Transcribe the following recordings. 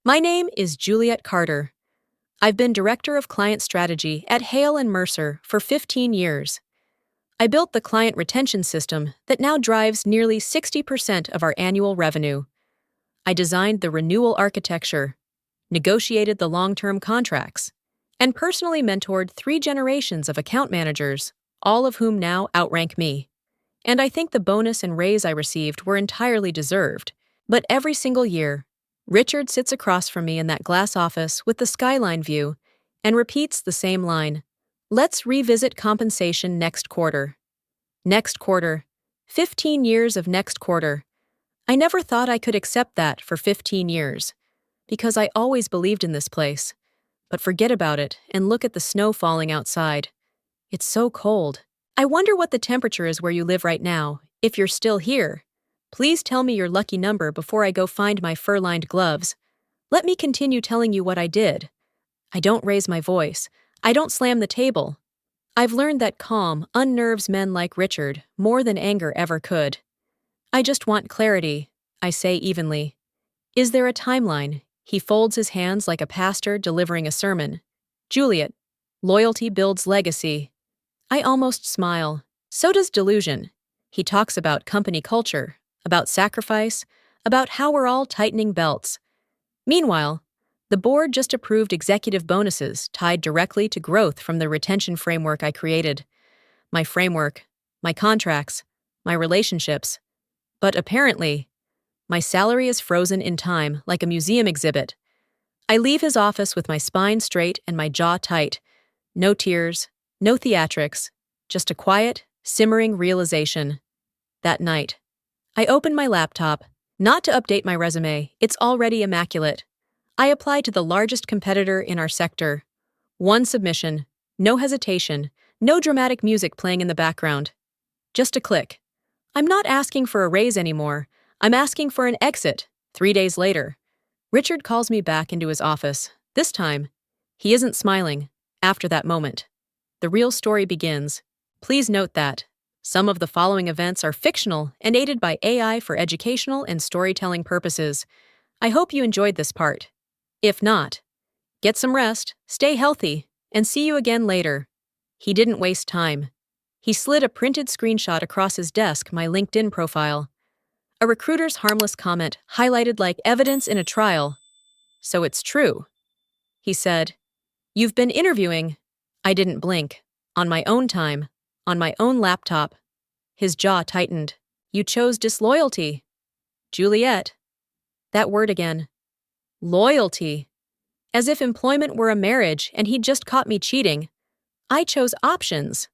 My name is Juliet Carter. I've been Director of Client Strategy at Hale & Mercer for 15 years. I built the client retention system that now drives nearly 60% of our annual revenue. I designed the renewal architecture, negotiated the long-term contracts, and personally mentored 3 generations of account managers, all of whom now outrank me. And I think the bonus and raise I received were entirely deserved. But every single year, Richard sits across from me in that glass office with the skyline view and repeats the same line. Let's revisit compensation next quarter. Next quarter. 15 years of next quarter. I never thought I could accept that for 15 years, because I always believed in this place. But forget about it and look at the snow falling outside. It's so cold. I wonder what the temperature is where you live right now, if you're still here. Please tell me your lucky number before I go find my fur-lined gloves. Let me continue telling you what I did. I don't raise my voice. I don't slam the table. I've learned that calm unnerves men like Richard more than anger ever could. I just want clarity, I say evenly. Is there a timeline? He folds his hands like a pastor delivering a sermon. Juliet, loyalty builds legacy. I almost smile. So does delusion. He talks about company culture, about sacrifice, about how we're all tightening belts. Meanwhile, the board just approved executive bonuses tied directly to growth from the retention framework I created. My framework, my contracts, my relationships. But apparently, my salary is frozen in time like a museum exhibit. I leave his office with my spine straight and my jaw tight. No tears, no theatrics, just a quiet, simmering realization. That night, I open my laptop, not to update my resume, it's already immaculate. I apply to the largest competitor in our sector. 1 submission, no hesitation, no dramatic music playing in the background. Just a click. I'm not asking for a raise anymore. I'm asking for an exit. 3 days later, Richard calls me back into his office. This time, he isn't smiling. After that moment, the real story begins. Please note that some of the following events are fictional and aided by AI for educational and storytelling purposes. I hope you enjoyed this part. If not, get some rest, stay healthy, and see you again later. He didn't waste time. He slid a printed screenshot across his desk, my LinkedIn profile. A recruiter's harmless comment highlighted like evidence in a trial. So it's true. He said, "You've been interviewing." I didn't blink. On my own time. On my own laptop. His jaw tightened. You chose disloyalty. Juliet. That word again. Loyalty. As if employment were a marriage and he'd just caught me cheating. I chose options.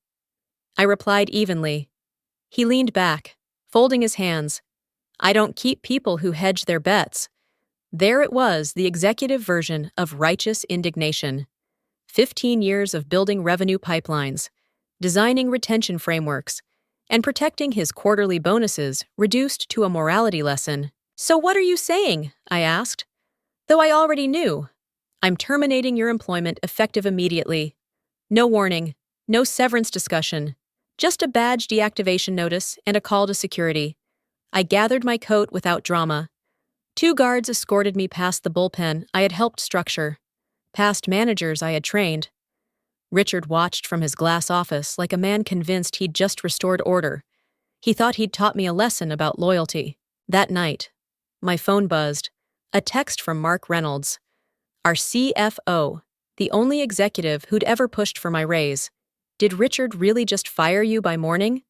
I replied evenly. He leaned back, folding his hands. I don't keep people who hedge their bets. There it was, the executive version of righteous indignation. 15 years of building revenue pipelines, designing retention frameworks, and protecting his quarterly bonuses reduced to a morality lesson. So what are you saying? I asked. Though I already knew. I'm terminating your employment effective immediately. No warning, no severance discussion, just a badge deactivation notice and a call to security. I gathered my coat without drama. 2 guards escorted me past the bullpen I had helped structure, past managers I had trained. Richard watched from his glass office like a man convinced he'd just restored order. He thought he'd taught me a lesson about loyalty. That night, my phone buzzed. A text from Mark Reynolds, our CFO, the only executive who'd ever pushed for my raise. Did Richard really just fire you by morning?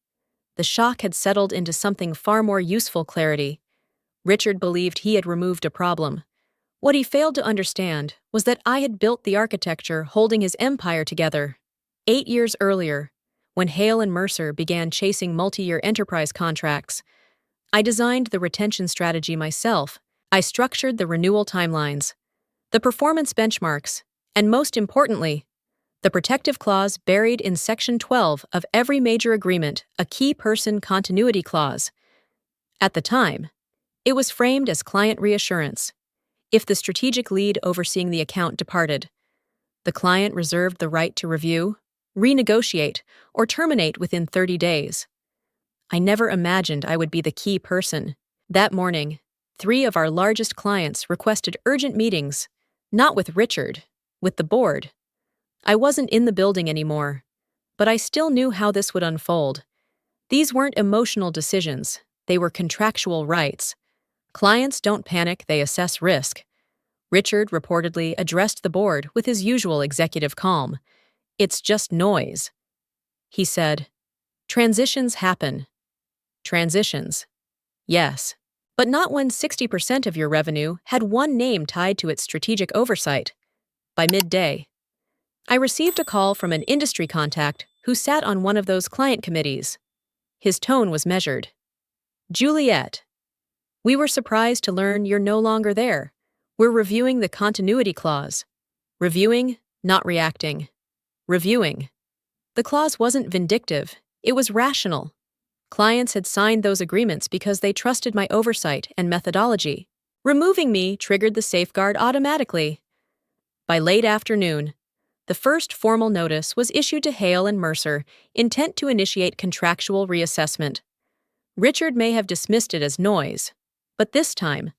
The shock had settled into something far more useful clarity. Richard believed he had removed a problem. What he failed to understand was that I had built the architecture holding his empire together. 8 years earlier, when Hale & Mercer began chasing multi-year enterprise contracts, I designed the retention strategy myself. I structured the renewal timelines, the performance benchmarks, and most importantly, the protective clause buried in Section 12 of every major agreement, a key person continuity clause. At the time, it was framed as client reassurance. If the strategic lead overseeing the account departed, the client reserved the right to review, renegotiate, or terminate within 30 days. I never imagined I would be the key person. That morning, 3 of our largest clients requested urgent meetings, not with Richard, with the board. I wasn't in the building anymore, but I still knew how this would unfold. These weren't emotional decisions, they were contractual rights. Clients don't panic, they assess risk. Richard reportedly addressed the board with his usual executive calm. "It's just noise." He said, "Transitions happen." Transitions. Yes. But not when 60% of your revenue had one name tied to its strategic oversight. By midday, I received a call from an industry contact who sat on one of those client committees. His tone was measured. "Juliet, we were surprised to learn you're no longer there. We're reviewing the continuity clause." Reviewing, not reacting. Reviewing. The clause wasn't vindictive, it was rational. Clients had signed those agreements because they trusted my oversight and methodology. Removing me triggered the safeguard automatically. By late afternoon, the first formal notice was issued to Hale and Mercer, intent to initiate contractual reassessment. Richard may have dismissed it as noise, but this time,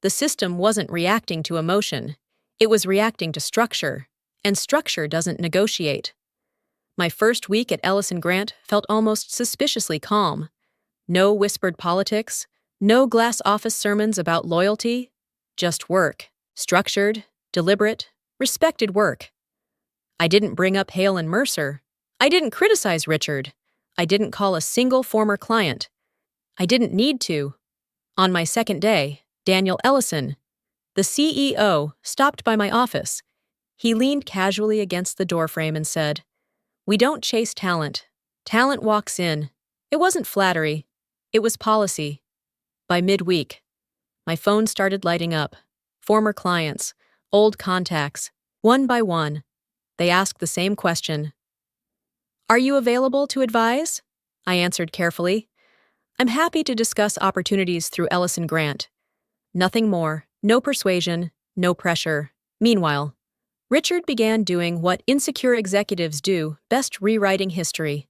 the system wasn't reacting to emotion, it was reacting to structure, and structure doesn't negotiate. My first week at Ellis & Grant felt almost suspiciously calm. No whispered politics, no glass office sermons about loyalty, just work, structured, deliberate, respected work. I didn't bring up Hale and Mercer. I didn't criticize Richard. I didn't call a single former client. I didn't need to. On my second day, Daniel Ellison, the CEO, stopped by my office. He leaned casually against the doorframe and said, "We don't chase talent. Talent walks in." It wasn't flattery. It was policy. By midweek, my phone started lighting up. Former clients, old contacts, one by one. They asked the same question. "Are you available to advise?" I answered carefully. "I'm happy to discuss opportunities through Ellis & Grant." Nothing more, no persuasion, no pressure. Meanwhile, Richard began doing what insecure executives do, best: rewriting history.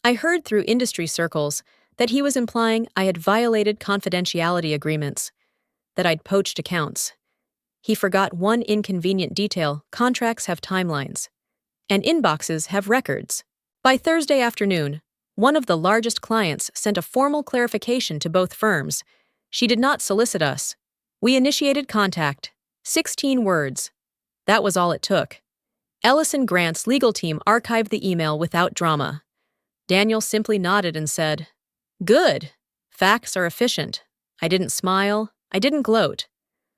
I heard through industry circles that he was implying I had violated confidentiality agreements, that I'd poached accounts. He forgot one inconvenient detail: contracts have timelines, and inboxes have records. By Thursday afternoon, one of the largest clients sent a formal clarification to both firms. She did not solicit us. We initiated contact. 16 words. That was all it took. Ellis & Grant's legal team archived the email without drama. Daniel simply nodded and said, "Good. Facts are efficient." I didn't smile. I didn't gloat.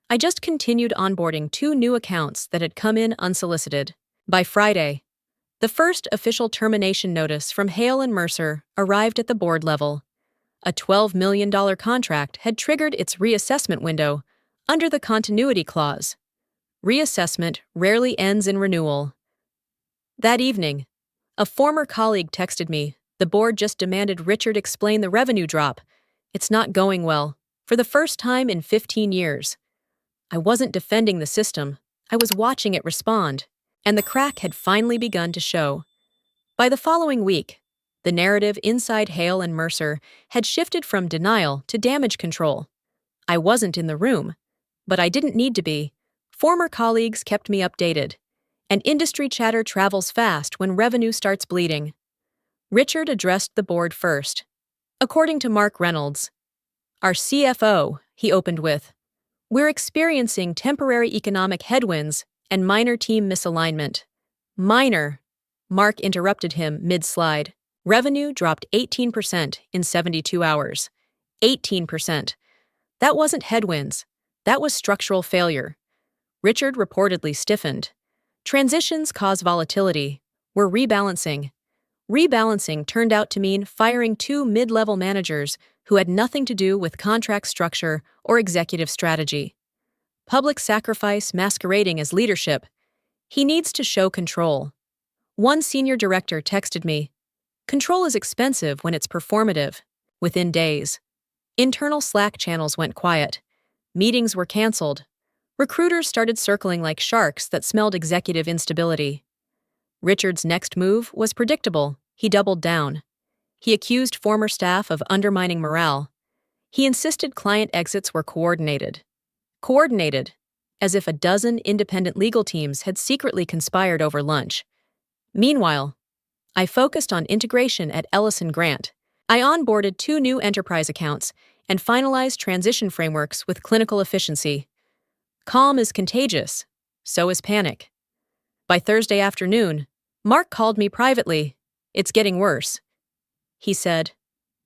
I just continued onboarding 2 new accounts that had come in unsolicited. By Friday, the first official termination notice from Hale and Mercer arrived at the board level. A $12 million contract had triggered its reassessment window under the continuity clause. Reassessment rarely ends in renewal. That evening, a former colleague texted me, "The board just demanded Richard explain the revenue drop. It's not going well, for the first time in 15 years. I wasn't defending the system, I was watching it respond, and the crack had finally begun to show. By the following week, the narrative inside Hale and Mercer had shifted from denial to damage control. I wasn't in the room, but I didn't need to be. Former colleagues kept me updated, and industry chatter travels fast when revenue starts bleeding. Richard addressed the board first. According to Mark Reynolds, our CFO, he opened with, "We're experiencing temporary economic headwinds and minor team misalignment." Minor, Mark interrupted him mid-slide. Revenue dropped 18% in 72 hours. 18%. That wasn't headwinds. That was structural failure. Richard reportedly stiffened. Transitions cause volatility. We're rebalancing. Rebalancing turned out to mean firing 2 mid-level managers who had nothing to do with contract structure or executive strategy. Public sacrifice masquerading as leadership. He needs to show control. One senior director texted me, "Control is expensive when it's performative." Within days, internal Slack channels went quiet. Meetings were canceled. Recruiters started circling like sharks that smelled executive instability. Richard's next move was predictable. He doubled down. He accused former staff of undermining morale. He insisted client exits were coordinated. Coordinated, as if a dozen independent legal teams had secretly conspired over lunch. Meanwhile, I focused on integration at Ellison Grant. I onboarded 2 new enterprise accounts and finalized transition frameworks with clinical efficiency. Calm is contagious, so is panic. By Thursday afternoon, Mark called me privately. "It's getting worse," he said.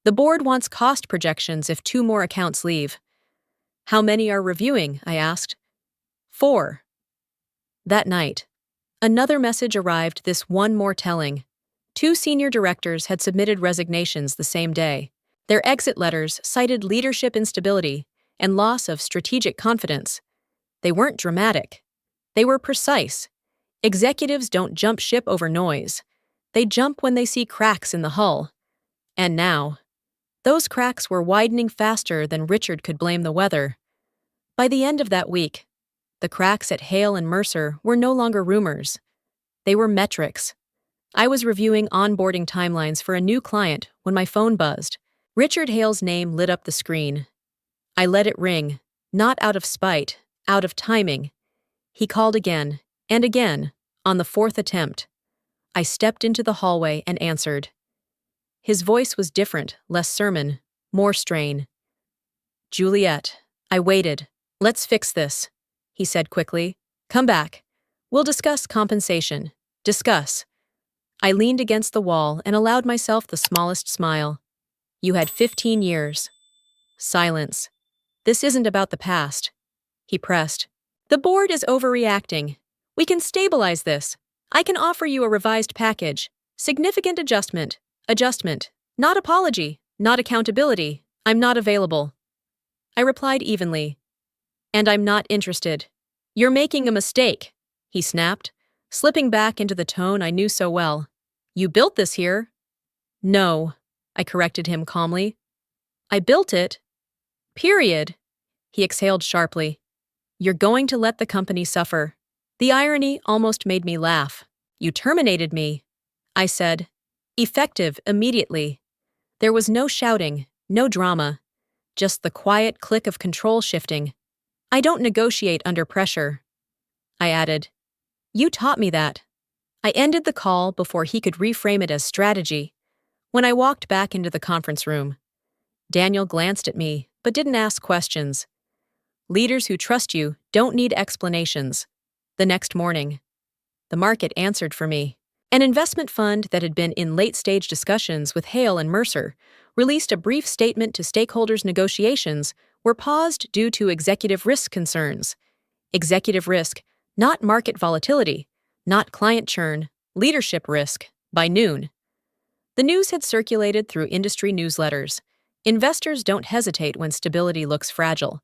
"The board wants cost projections if 2 more accounts leave." "How many are reviewing?" I asked. 4. That night, another message arrived, this one more telling. 2 senior directors had submitted resignations the same day. Their exit letters cited leadership instability and loss of strategic confidence. They weren't dramatic. They were precise. Executives don't jump ship over noise. They jump when they see cracks in the hull. And now, those cracks were widening faster than Richard could blame the weather. By the end of that week, the cracks at Hale and Mercer were no longer rumors. They were metrics. I was reviewing onboarding timelines for a new client when my phone buzzed. Richard Hale's name lit up the screen. I let it ring, not out of spite, out of timing. He called again, and again, on the 4th attempt. I stepped into the hallway and answered. His voice was different, less sermon, more strain. "Juliet." I waited. "Let's fix this," he said quickly. "Come back. We'll discuss compensation. Discuss." I leaned against the wall and allowed myself the smallest smile. "You had 15 years. Silence. "This isn't about the past," he pressed. "The board is overreacting. We can stabilize this. I can offer you a revised package. Significant adjustment. Adjustment. Not apology. Not accountability. I'm not available." I replied evenly. "And I'm not interested." "You're making a mistake," he snapped, slipping back into the tone I knew so well. "You built this here." "No," I corrected him calmly. "I built it. Period." He exhaled sharply. "You're going to let the company suffer." The irony almost made me laugh. "You terminated me," I said. "Effective immediately." There was no shouting, no drama, just the quiet click of control shifting. "I don't negotiate under pressure," I added. "You taught me that." I ended the call before he could reframe it as strategy. When I walked back into the conference room, Daniel glanced at me, but didn't ask questions. Leaders who trust you don't need explanations. The next morning, the market answered for me. An investment fund that had been in late-stage discussions with Hale and Mercer released a brief statement to stakeholders. Negotiations were paused due to executive risk concerns. Executive risk, not market volatility, not client churn, leadership risk, by noon. The news had circulated through industry newsletters. Investors don't hesitate when stability looks fragile.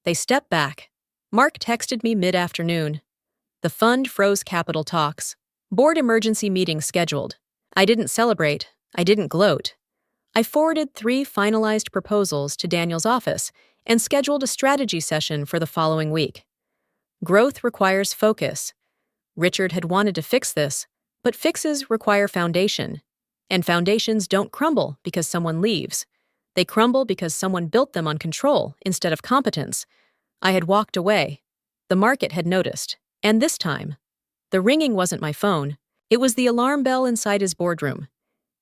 They step back. Mark texted me mid-afternoon. The fund froze capital talks. Board emergency meeting scheduled. I didn't celebrate. I didn't gloat. I forwarded 3 finalized proposals to Daniel's office and scheduled a strategy session for the following week. Growth requires focus. Richard had wanted to fix this, but fixes require foundation. And foundations don't crumble because someone leaves. They crumble because someone built them on control instead of competence. I had walked away. The market had noticed. And this time, the ringing wasn't my phone. It was the alarm bell inside his boardroom.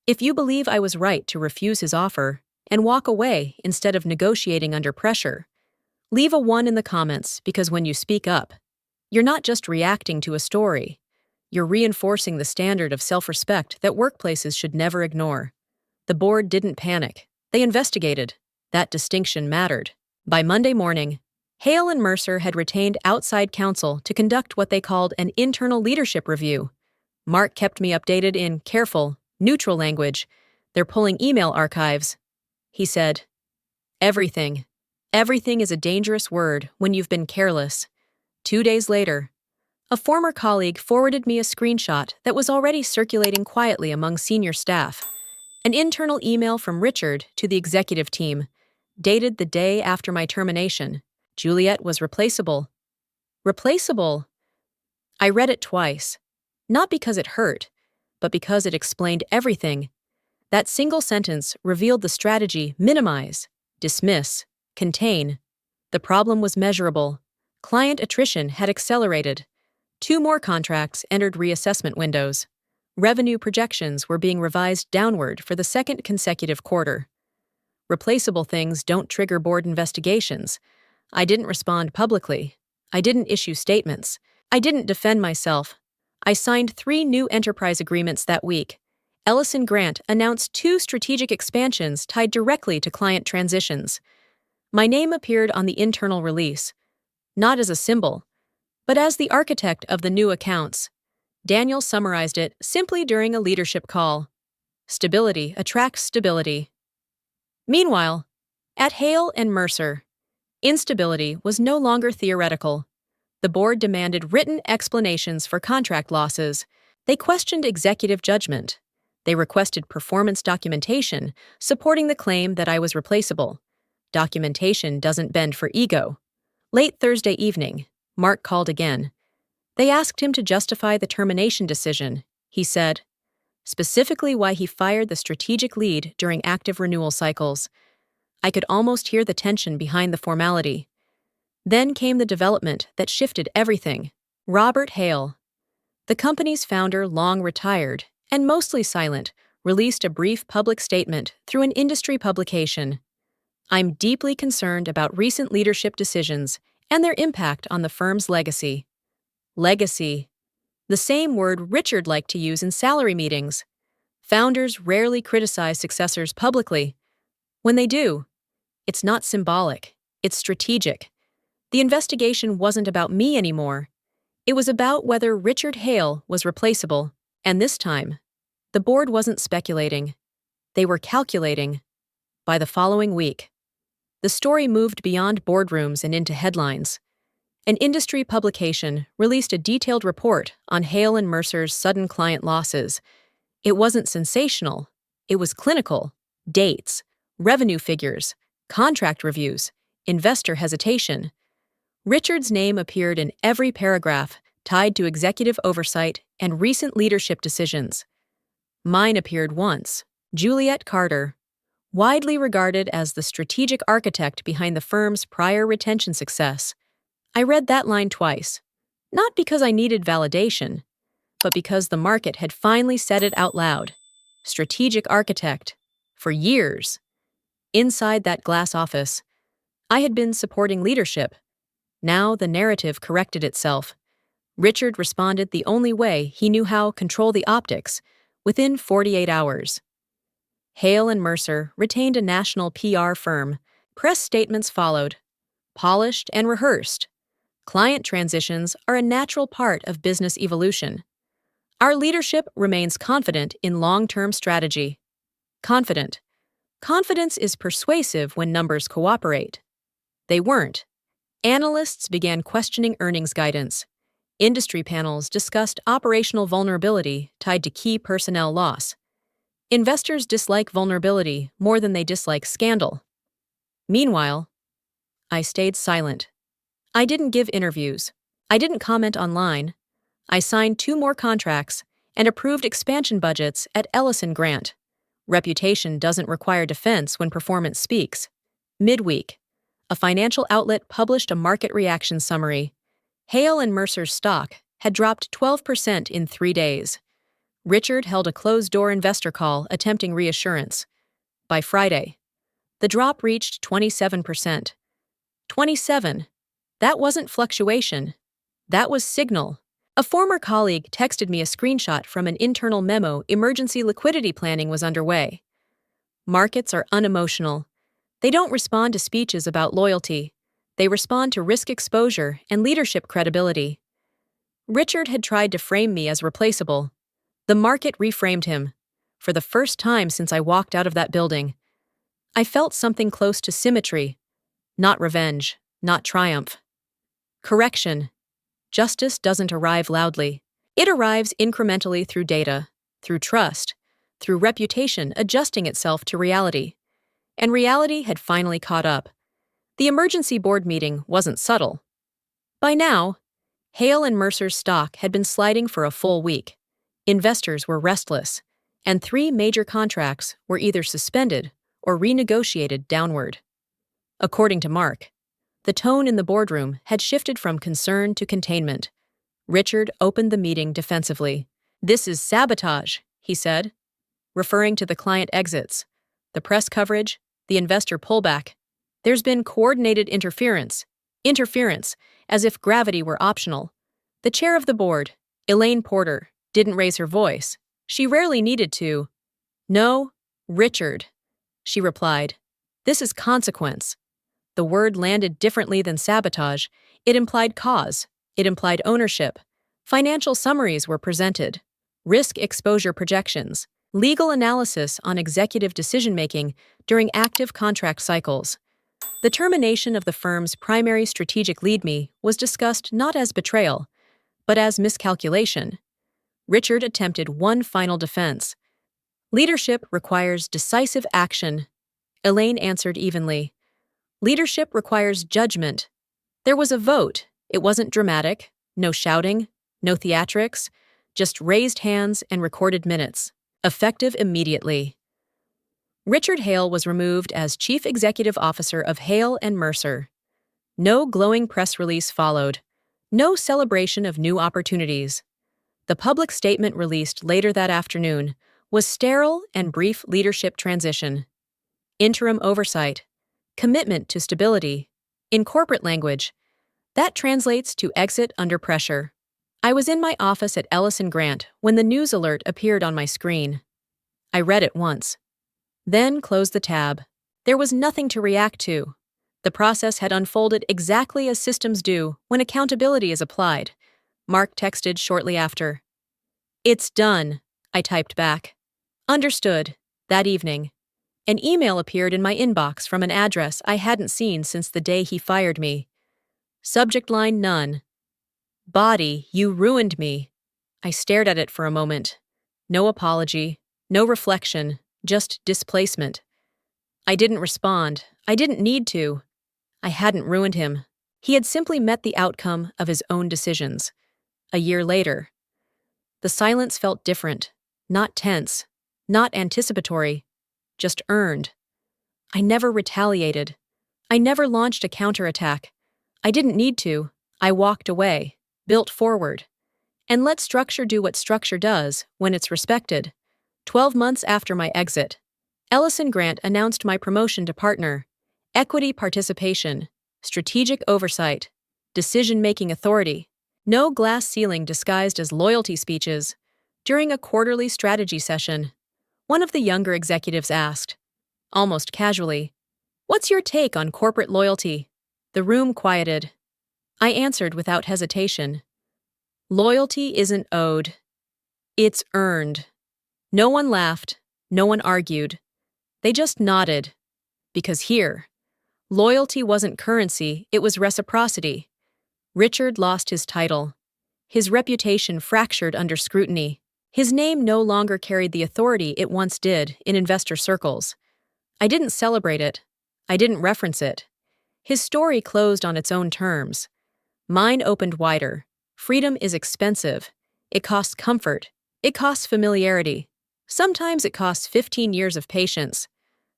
If you believe I was right to refuse his offer and walk away instead of negotiating under pressure, leave a 1 in the comments, because when you speak up, you're not just reacting to a story. You're reinforcing the standard of self-respect that workplaces should never ignore. The board didn't panic. They investigated. That distinction mattered. By Monday morning, Hale and Mercer had retained outside counsel to conduct what they called an internal leadership review. Mark kept me updated in careful, neutral language. "They're pulling email archives," he said. Everything. Everything is a dangerous word when you've been careless. 2 days later, a former colleague forwarded me a screenshot that was already circulating quietly among senior staff. An internal email from Richard to the executive team, dated the day after my termination. Juliet was replaceable. Replaceable. I read it twice, not because it hurt, but because it explained everything. That single sentence revealed the strategy: minimize, dismiss, contain. The problem was measurable. Client attrition had accelerated. 2 more contracts entered reassessment windows. Revenue projections were being revised downward for the second consecutive quarter. Replaceable things don't trigger board investigations. I didn't respond publicly. I didn't issue statements. I didn't defend myself. I signed 3 new enterprise agreements that week. Ellison Grant announced 2 strategic expansions tied directly to client transitions. My name appeared on the internal release, not as a symbol, but as the architect of the new accounts. Daniel summarized it simply during a leadership call. Stability attracts stability. Meanwhile, at Hale and Mercer, instability was no longer theoretical. The board demanded written explanations for contract losses. They questioned executive judgment. They requested performance documentation supporting the claim that I was replaceable. Documentation doesn't bend for ego. Late Thursday evening, Mark called again. They asked him to justify the termination decision. He said, specifically why he fired the strategic lead during active renewal cycles. I could almost hear the tension behind the formality. Then came the development that shifted everything. Robert Hale, the company's founder, long retired and mostly silent, released a brief public statement through an industry publication. I'm deeply concerned about recent leadership decisions and their impact on the firm's legacy. Legacy. The same word Richard liked to use in salary meetings. Founders rarely criticize successors publicly. When they do, it's not symbolic, it's strategic. The investigation wasn't about me anymore. It was about whether Richard Hale was replaceable. And this time, the board wasn't speculating. They were calculating. By the following week, the story moved beyond boardrooms and into headlines. An industry publication released a detailed report on Hale and Mercer's sudden client losses. It wasn't sensational. It was clinical. Dates, revenue figures, contract reviews, investor hesitation. Richard's name appeared in every paragraph tied to executive oversight and recent leadership decisions. Mine appeared once. Juliet Carter, widely regarded as the strategic architect behind the firm's prior retention success. I read that line twice, not because I needed validation, but because the market had finally said it out loud. Strategic architect. For years. Inside that glass office, I had been supporting leadership. Now the narrative corrected itself. Richard responded the only way he knew how: control the optics, within 48 hours. Hale and Mercer retained a national PR firm. Press statements followed, polished and rehearsed. Client transitions are a natural part of business evolution. Our leadership remains confident in long-term strategy. Confident. Confidence is persuasive when numbers cooperate. They weren't. Analysts began questioning earnings guidance. Industry panels discussed operational vulnerability tied to key personnel loss. Investors dislike vulnerability more than they dislike scandal. Meanwhile, I stayed silent. I didn't give interviews. I didn't comment online. I signed 2 more contracts and approved expansion budgets at Ellison Grant. Reputation doesn't require defense when performance speaks. Midweek, a financial outlet published a market reaction summary. Hale and Mercer's stock had dropped 12% in 3 days. Richard held a closed-door investor call attempting reassurance. By Friday, the drop reached 27%. 27. That wasn't fluctuation. That was signal. A former colleague texted me a screenshot from an internal memo. Emergency liquidity planning was underway. Markets are unemotional. They don't respond to speeches about loyalty. They respond to risk exposure and leadership credibility. Richard had tried to frame me as replaceable. The market reframed him. For the first time since I walked out of that building, I felt something close to symmetry. Not revenge, not triumph. Correction. Justice doesn't arrive loudly. It arrives incrementally through data, through trust, through reputation adjusting itself to reality. And reality had finally caught up. The emergency board meeting wasn't subtle. By now, Hale and Mercer's stock had been sliding for a full week. Investors were restless, and 3 major contracts were either suspended or renegotiated downward. According to Mark, the tone in the boardroom had shifted from concern to containment. Richard opened the meeting defensively. "This is sabotage," he said, referring to the client exits, the press coverage, the investor pullback. "There's been coordinated interference, as if gravity were optional." The chair of the board, Elaine Porter, didn't raise her voice. She rarely needed to. "No, Richard," she replied. "This is consequence." The word landed differently than sabotage. It implied cause. It implied ownership. Financial summaries were presented. Risk exposure projections. Legal analysis on executive decision-making during active contract cycles. The termination of the firm's primary strategic lead me was discussed not as betrayal, but as miscalculation. Richard attempted one final defense. "Leadership requires decisive action." Elaine answered evenly. "Leadership requires judgment." There was a vote. It wasn't dramatic, no shouting, no theatrics, just raised hands and recorded minutes, effective immediately. Richard Hale was removed as Chief Executive Officer of Hale and Mercer. No glowing press release followed. No celebration of new opportunities. The public statement released later that afternoon was sterile and brief leadership transition. Interim oversight. Commitment to stability. In corporate language, that translates to exit under pressure. I was in my office at Ellis & Grant when the news alert appeared on my screen. I read it once. Then closed the tab. There was nothing to react to. The process had unfolded exactly as systems do when accountability is applied. Mark texted shortly after. "It's done," I typed back. "Understood." That evening, an email appeared in my inbox from an address I hadn't seen since the day he fired me. Subject line none. "Body, you ruined me." I stared at it for a moment. No apology, no reflection, just displacement. I didn't respond. I didn't need to. I hadn't ruined him. He had simply met the outcome of his own decisions. A year later, the silence felt different, not tense, not anticipatory, just earned. I never retaliated. I never launched a counterattack. I didn't need to. I walked away, built forward, and let structure do what structure does when it's respected. 12 months after my exit, Ellis & Grant announced my promotion to partner. Equity participation, strategic oversight, decision-making authority. No glass ceiling disguised as loyalty speeches. During a quarterly strategy session, one of the younger executives asked, almost casually, "What's your take on corporate loyalty?" The room quieted. I answered without hesitation. "Loyalty isn't owed. It's earned." No one laughed. No one argued. They just nodded. Because here, loyalty wasn't currency, it was reciprocity. Richard lost his title. His reputation fractured under scrutiny. His name no longer carried the authority it once did in investor circles. I didn't celebrate it. I didn't reference it. His story closed on its own terms. Mine opened wider. Freedom is expensive. It costs comfort. It costs familiarity. Sometimes it costs 15 years of patience.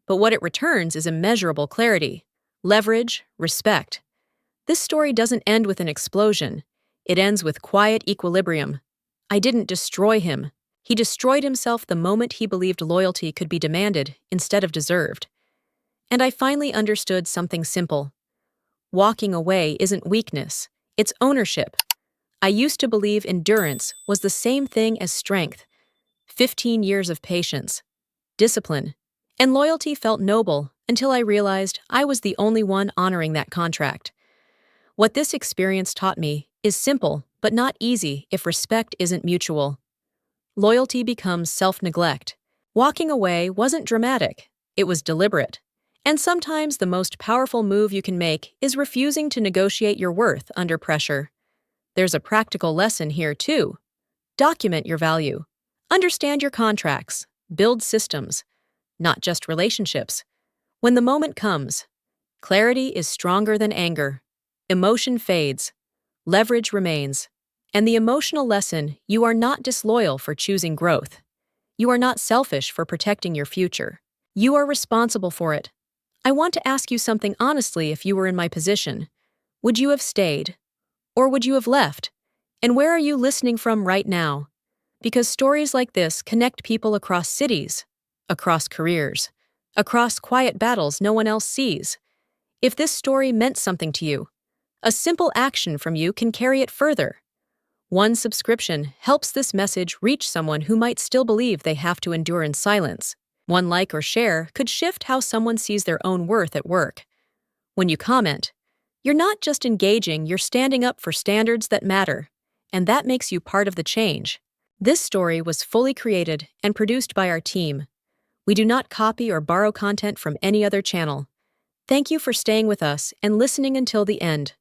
But what it returns is immeasurable clarity, leverage, respect. This story doesn't end with an explosion. It ends with quiet equilibrium. I didn't destroy him. He destroyed himself the moment he believed loyalty could be demanded instead of deserved. And I finally understood something simple. Walking away isn't weakness, it's ownership. I used to believe endurance was the same thing as strength. 15 years of patience, discipline, and loyalty felt noble until I realized I was the only one honoring that contract. What this experience taught me is simple but not easy if respect isn't mutual. Loyalty becomes self-neglect. Walking away wasn't dramatic, it was deliberate. And sometimes the most powerful move you can make is refusing to negotiate your worth under pressure. There's a practical lesson here too. Document your value. Understand your contracts. Build systems, not just relationships. When the moment comes, clarity is stronger than anger. Emotion fades. Leverage remains. And the emotional lesson, you are not disloyal for choosing growth. You are not selfish for protecting your future. You are responsible for it. I want to ask you something honestly if you were in my position. Would you have stayed? Or would you have left? And where are you listening from right now? Because stories like this connect people across cities, across careers, across quiet battles no one else sees. If this story meant something to you, a simple action from you can carry it further. One subscription helps this message reach someone who might still believe they have to endure in silence. One like or share could shift how someone sees their own worth at work. When you comment, you're not just engaging, you're standing up for standards that matter, and that makes you part of the change. This story was fully created and produced by our team. We do not copy or borrow content from any other channel. Thank you for staying with us and listening until the end.